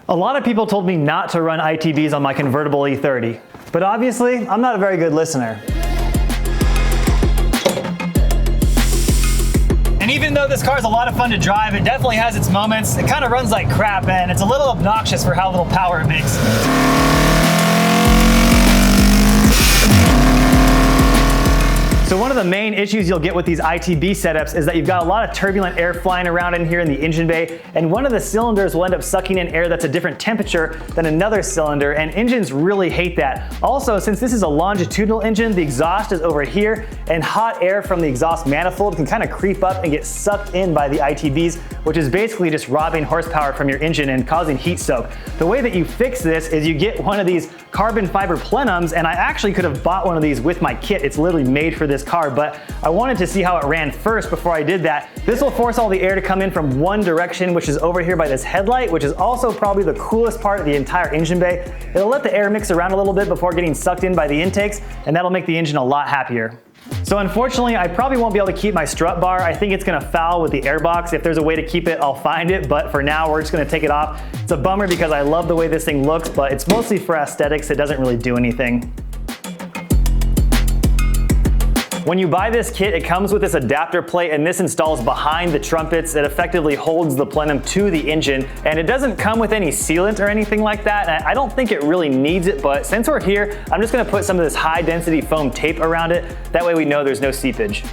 A lot of people told me not to run ITBs on my convertible E30, but obviously I'm not a very good listener. And even though this car is a lot of fun to drive, it definitely has its moments. It kind of runs like crap and it's a little obnoxious for how little power it makes. So one of the main issues you'll get with these ITB setups is that you've got a lot of turbulent air flying around in here in the engine bay, and one of the cylinders will end up sucking in air that's a different temperature than another cylinder, and engines really hate that. Also, since this is a longitudinal engine, the exhaust is over here, and hot air from the exhaust manifold can kind of creep up and get sucked in by the ITBs, which is basically just robbing horsepower from your engine and causing heat soak. The way that you fix this is you get one of these carbon fiber plenums, and I actually could have bought one of these with my kit. It's literally made for this car, but I wanted to see how it ran first before I did that. This will force all the air to come in from one direction, which is over here by this headlight, which is also probably the coolest part of the entire engine bay. It'll let the air mix around a little bit before getting sucked in by the intakes, and that'll make the engine a lot happier. So unfortunately, I probably won't be able to keep my strut bar. I think it's gonna foul with the airbox. If there's a way to keep it, I'll find it, but for now, we're just gonna take it off. It's a bummer because I love the way this thing looks, but it's mostly for aesthetics. It doesn't really do anything. When you buy this kit, it comes with this adapter plate, and this installs behind the trumpets. It effectively holds the plenum to the engine, and it doesn't come with any sealant or anything like that. And I don't think it really needs it, but since we're here, I'm just gonna put some of this high density foam tape around it. That way we know there's no seepage.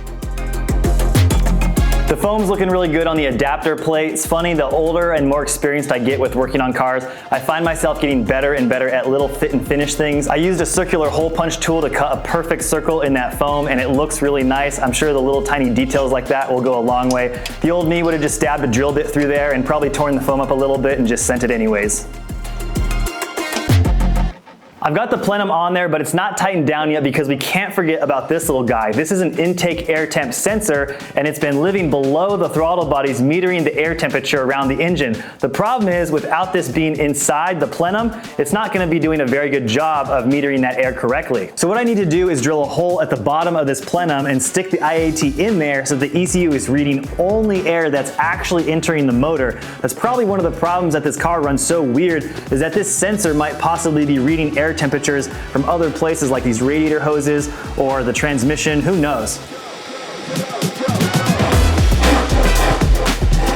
The foam's looking really good on the adapter plate. It's funny, the older and more experienced I get with working on cars, I find myself getting better and better at little fit and finish things. I used a circular hole punch tool to cut a perfect circle in that foam, and it looks really nice. I'm sure the little tiny details like that will go a long way. The old me would have just stabbed a drill bit through there and probably torn the foam up a little bit and just sent it anyways. I've got the plenum on there, but it's not tightened down yet because we can't forget about this little guy. This is an intake air temp sensor, and it's been living below the throttle bodies, metering the air temperature around the engine. The problem is, without this being inside the plenum, it's not gonna be doing a very good job of metering that air correctly. So what I need to do is drill a hole at the bottom of this plenum and stick the IAT in there so the ECU is reading only air that's actually entering the motor. That's probably one of the problems that this car runs so weird, is that this sensor might possibly be reading air temperatures from other places like these radiator hoses or the transmission, who knows.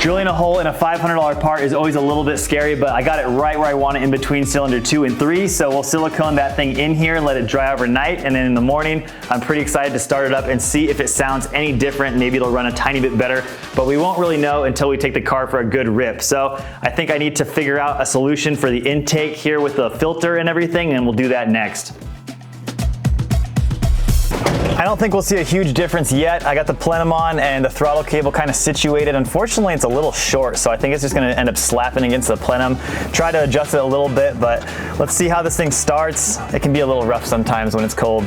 Drilling a hole in a $500 part is always a little bit scary, but I got it right where I want it in between cylinder 2 and 3, so we'll silicone that thing in here and let it dry overnight, and then in the morning, I'm pretty excited to start it up and see if it sounds any different. Maybe it'll run a tiny bit better, but we won't really know until we take the car for a good rip. So I think I need to figure out a solution for the intake here with the filter and everything, and we'll do that next. I don't think we'll see a huge difference yet. I got the plenum on and the throttle cable kind of situated. Unfortunately, it's a little short, so I think it's just gonna end up slapping against the plenum. Try to adjust it a little bit, but let's see how this thing starts. It can be a little rough sometimes when it's cold.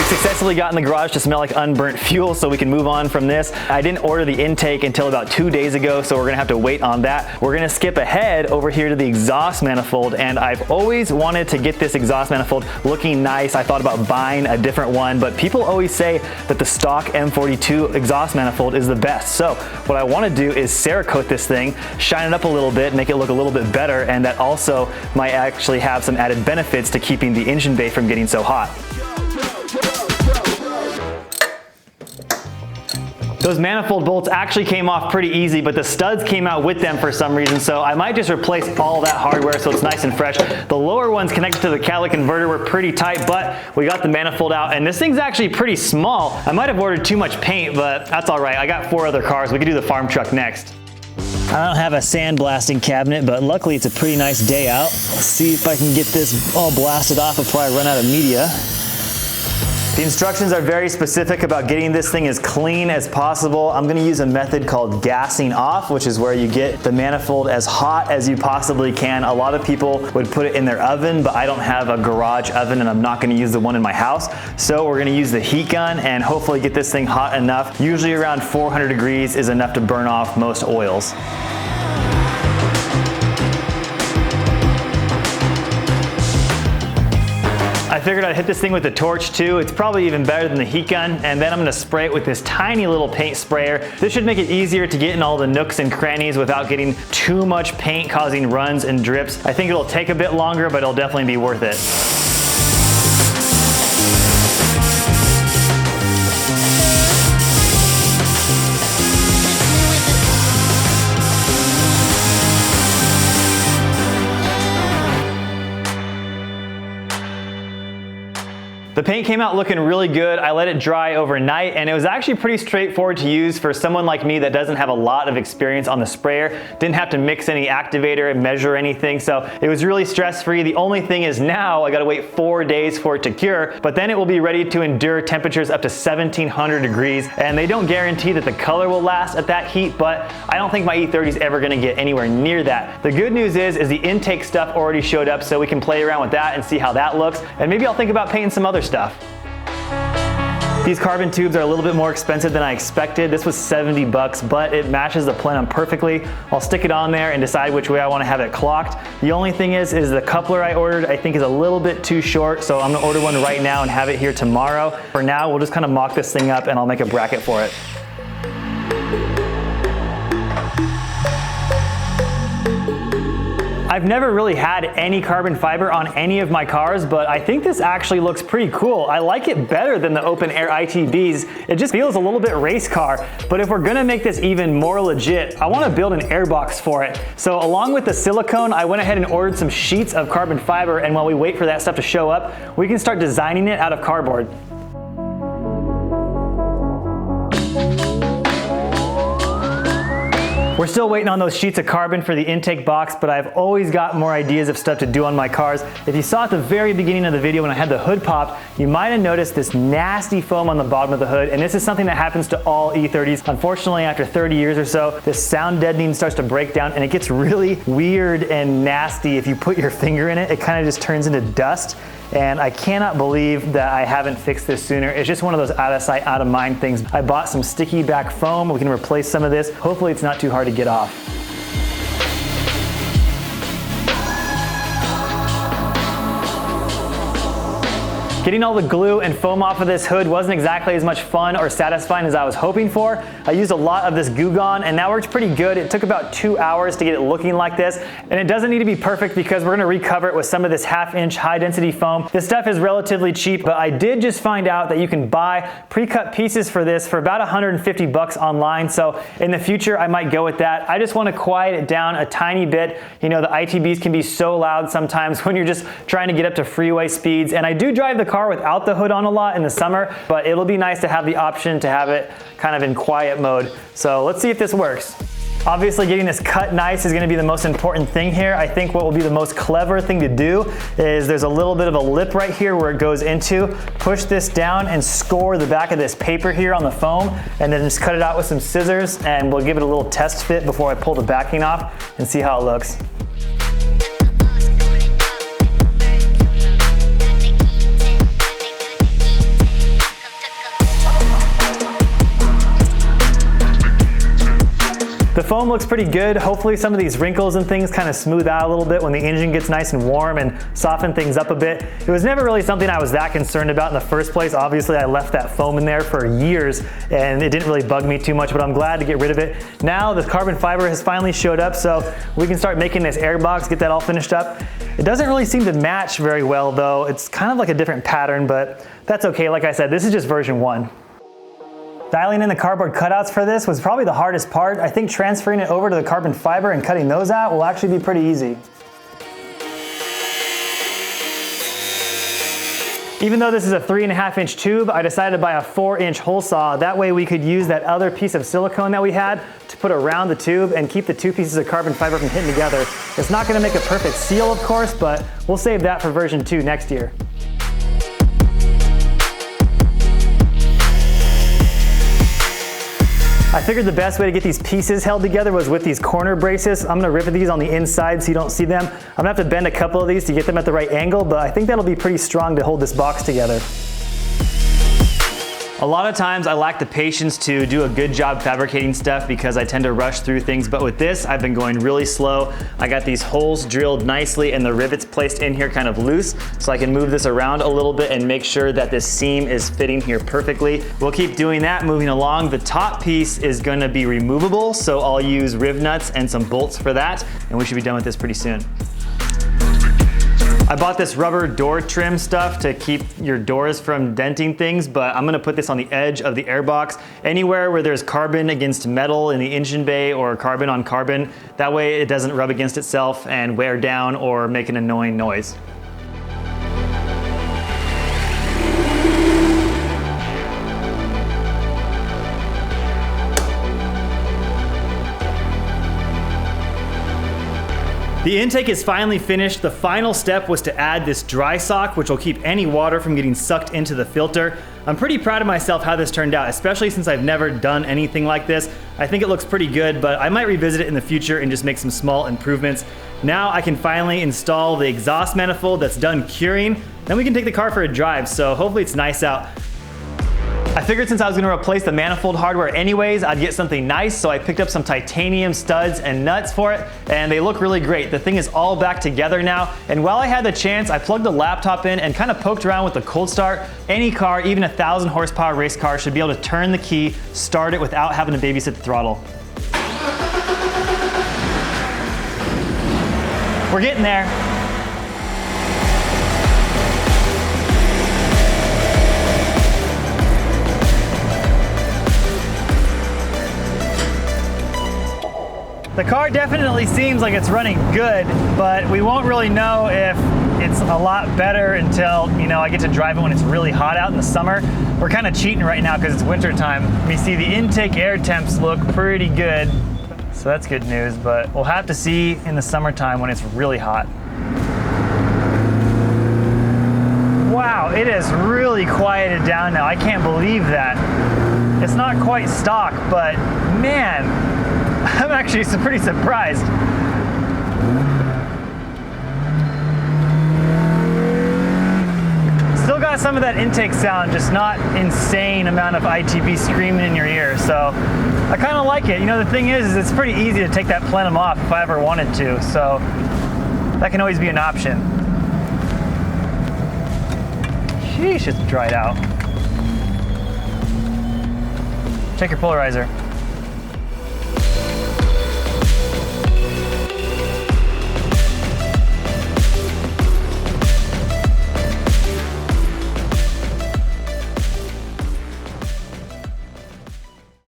Successfully got in the garage to smell like unburnt fuel, so we can move on from this. I didn't order the intake until about 2 days ago, so we're gonna have to wait on that. We're gonna skip ahead over here to the exhaust manifold, and I've always wanted to get this exhaust manifold looking nice. I thought about buying a different one, but people always say that the stock M42 exhaust manifold is the best. So what I wanna do is Cerakote this thing, shine it up a little bit, make it look a little bit better, and that also might actually have some added benefits to keeping the engine bay from getting so hot. Those manifold bolts actually came off pretty easy, but the studs came out with them for some reason, so I might just replace all that hardware so it's nice and fresh. The lower ones connected to the catalytic converter were pretty tight, but we got the manifold out, and this thing's actually pretty small. I might have ordered too much paint, but that's all right. I got 4 other cars. We can do the farm truck next. I don't have a sandblasting cabinet, but luckily it's a pretty nice day out. Let's see if I can get this all blasted off before I run out of media. The instructions are very specific about getting this thing as clean as possible. I'm gonna use a method called gassing off, which is where you get the manifold as hot as you possibly can. A lot of people would put it in their oven, but I don't have a garage oven and I'm not gonna use the one in my house. So we're gonna use the heat gun and hopefully get this thing hot enough. Usually around 400 degrees is enough to burn off most oils. I figured I'd hit this thing with the torch too. It's probably even better than the heat gun, and then I'm gonna spray it with this tiny little paint sprayer. This should make it easier to get in all the nooks and crannies without getting too much paint causing runs and drips. I think it'll take a bit longer, but it'll definitely be worth it. The paint came out looking really good. I let it dry overnight, and it was actually pretty straightforward to use for someone like me that doesn't have a lot of experience on the sprayer. Didn't have to mix any activator and measure anything, so it was really stress-free. The only thing is now I gotta wait 4 days for it to cure, but then it will be ready to endure temperatures up to 1700 degrees, and they don't guarantee that the color will last at that heat, but I don't think my E30 is ever gonna get anywhere near that. The good news is the intake stuff already showed up, so we can play around with that and see how that looks, and maybe I'll think about painting some other stuff. These carbon tubes are a little bit more expensive than I expected. This was 70 bucks, but it matches the plenum perfectly. I'll stick it on there and decide which way I want to have it clocked. The only thing is the coupler I ordered I think is a little bit too short, so I'm gonna order one right now and have it here tomorrow. For now, we'll just kind of mock this thing up and I'll make a bracket for it. I've never really had any carbon fiber on any of my cars, but I think this actually looks pretty cool. I like it better than the open air ITBs. It just feels a little bit race car, but if we're gonna make this even more legit, I wanna build an airbox for it. So along with the silicone, I went ahead and ordered some sheets of carbon fiber, and while we wait for that stuff to show up, we can start designing it out of cardboard. We're still waiting on those sheets of carbon for the intake box, but I've always got more ideas of stuff to do on my cars. If you saw at the very beginning of the video when I had the hood popped, you might have noticed this nasty foam on the bottom of the hood, and this is something that happens to all E30s. Unfortunately, after 30 years or so, this sound deadening starts to break down, and it gets really weird and nasty. If you put your finger in it, it kind of just turns into dust. And I cannot believe that I haven't fixed this sooner. It's just one of those out of sight, out of mind things. I bought some sticky back foam. We can replace some of this. Hopefully it's not too hard to get off. Getting all the glue and foam off of this hood wasn't exactly as much fun or satisfying as I was hoping for. I used a lot of this Goo Gone, and that works pretty good. It took about 2 hours to get it looking like this, and it doesn't need to be perfect because we're gonna recover it with some of this 1/2-inch high density foam. This stuff is relatively cheap, but I did just find out that you can buy pre-cut pieces for this for about 150 bucks online, so in the future I might go with that. I just wanna quiet it down a tiny bit. You know, the ITBs can be so loud sometimes when you're just trying to get up to freeway speeds, and I do drive the car without the hood on a lot in the summer, but it'll be nice to have the option to have it kind of in quiet mode. So let's see if this works. Obviously getting this cut nice is gonna be the most important thing here. I think what will be the most clever thing to do is there's a little bit of a lip right here where it goes into. Push this down and score the back of this paper here on the foam, and then just cut it out with some scissors, and we'll give it a little test fit before I pull the backing off and see how it looks. The foam looks pretty good. Hopefully some of these wrinkles and things kind of smooth out a little bit when the engine gets nice and warm and soften things up a bit. It was never really something I was that concerned about in the first place. Obviously I left that foam in there for years and it didn't really bug me too much, but I'm glad to get rid of it. Now the carbon fiber has finally showed up, so we can start making this airbox, get that all finished up. It doesn't really seem to match very well though. It's kind of like a different pattern, but that's okay. Like I said, this is just version 1. Dialing in the cardboard cutouts for this was probably the hardest part. I think transferring it over to the carbon fiber and cutting those out will actually be pretty easy. Even though this is a 3.5-inch tube, I decided to buy a 4-inch hole saw. That way we could use that other piece of silicone that we had to put around the tube and keep the 2 pieces of carbon fiber from hitting together. It's not gonna make a perfect seal, of course, but we'll save that for version 2 next year. I figured the best way to get these pieces held together was with these corner braces. I'm gonna rip these on the inside so you don't see them. I'm gonna have to bend a couple of these to get them at the right angle, but I think that'll be pretty strong to hold this box together. A lot of times I lack the patience to do a good job fabricating stuff because I tend to rush through things, but with this I've been going really slow. I got these holes drilled nicely and the rivets placed in here kind of loose, so I can move this around a little bit and make sure that this seam is fitting here perfectly. We'll keep doing that, moving along. The top piece is going to be removable, so I'll use riv nuts and some bolts for that, and we should be done with this pretty soon. I bought this rubber door trim stuff to keep your doors from denting things, but I'm gonna put this on the edge of the airbox, anywhere where there's carbon against metal in the engine bay or carbon on carbon. That way it doesn't rub against itself and wear down or make an annoying noise. The intake is finally finished. The final step was to add this dry sock, which will keep any water from getting sucked into the filter. I'm pretty proud of myself how this turned out, especially since I've never done anything like this. I think it looks pretty good, but I might revisit it in the future and just make some small improvements. Now I can finally install the exhaust manifold that's done curing. Then we can take the car for a drive, so hopefully it's nice out. I figured since I was gonna replace the manifold hardware anyways, I'd get something nice, so I picked up some titanium studs and nuts for it, and they look really great. The thing is all back together now, and while I had the chance, I plugged the laptop in and kind of poked around with the cold start. Any car, even a 1,000 horsepower race car, should be able to turn the key, start it without having to babysit the throttle. We're getting there. The car definitely seems like it's running good, but we won't really know if it's a lot better until, I get to drive it when it's really hot out in the summer. We're kind of cheating right now because it's winter time. We see the intake air temps look pretty good, so that's good news, but we'll have to see in the summertime when it's really hot. Wow, it has really quieted down now. I can't believe that. It's not quite stock, but man, I'm actually pretty surprised. Still got some of that intake sound, just not insane amount of ITB screaming in your ear, so I kind of like it. The thing is it's pretty easy to take that plenum off if I ever wanted to, so that can always be an option. Sheesh, it's dried out. Check your polarizer.